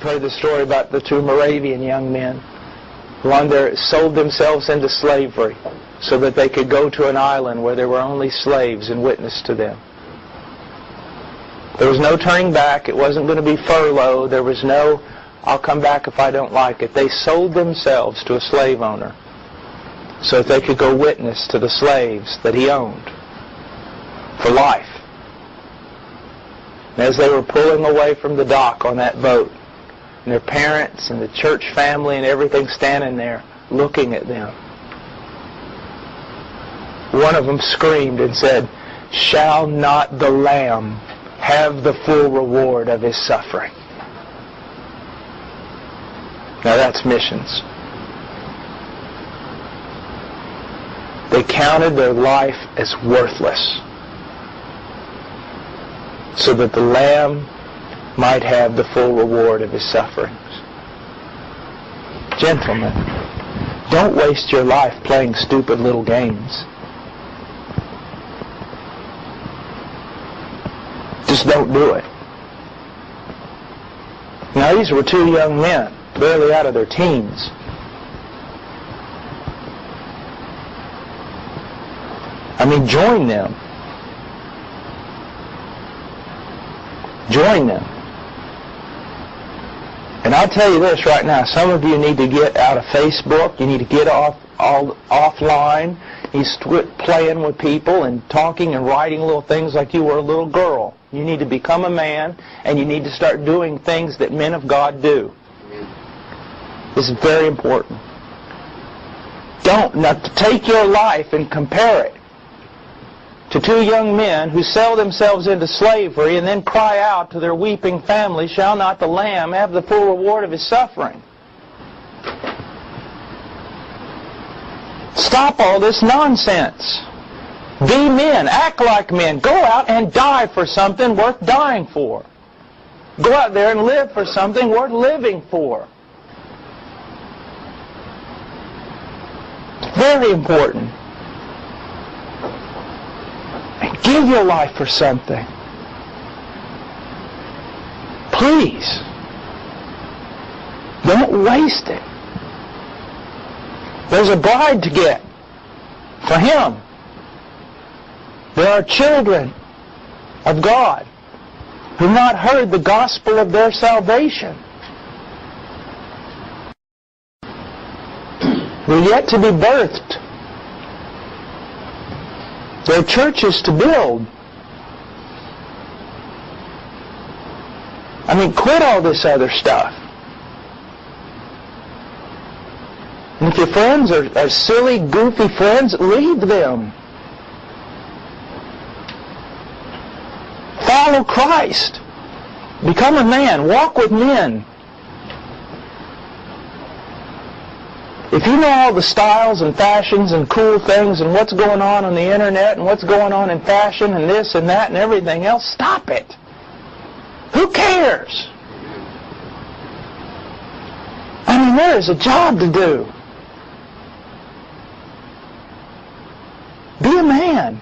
You've heard the story about the two Moravian young men who sold themselves into slavery so that they could go to an island where there were only slaves and witness to them. There was no turning back. It wasn't going to be furlough. There was no, I'll come back if I don't like it. They sold themselves to a slave owner so that they could go witness to the slaves that he owned for life. And as they were pulling away from the dock on that boat, and their parents and the church family and everything standing there looking at them, one of them screamed and said, "Shall not the Lamb have the full reward of his suffering?" Now that's missions. They counted their life as worthless so that the Lamb might have the full reward of his sufferings. Gentlemen, don't waste your life playing stupid little games. Just don't do it. Now these were two young men, barely out of their teens. I mean, join them. Join them. And I'll tell you this right now, some of you need to get out of Facebook, you need to get offline, you quit playing with people and talking and writing little things like you were a little girl. You need to become a man, and you need to start doing things that men of God do. This is very important. Don't take your life and compare it to two young men who sell themselves into slavery and then cry out to their weeping family, "Shall not the Lamb have the full reward of his suffering?" Stop all this nonsense. Be men. Act like men. Go out and die for something worth dying for. Go out there and live for something worth living for. Very important. Give your life for something. Please. Don't waste it. There's a bride to get for Him. There are children of God who have not heard the gospel of their salvation. They're yet to be birthed. There are churches to build. I mean, quit all this other stuff. And if your friends are silly, goofy friends, leave them. Follow Christ. Become a man. Walk with men. If you know all the styles and fashions and cool things and what's going on the internet and what's going on in fashion and this and that and everything else, stop it. Who cares? I mean, there is a job to do. Be a man.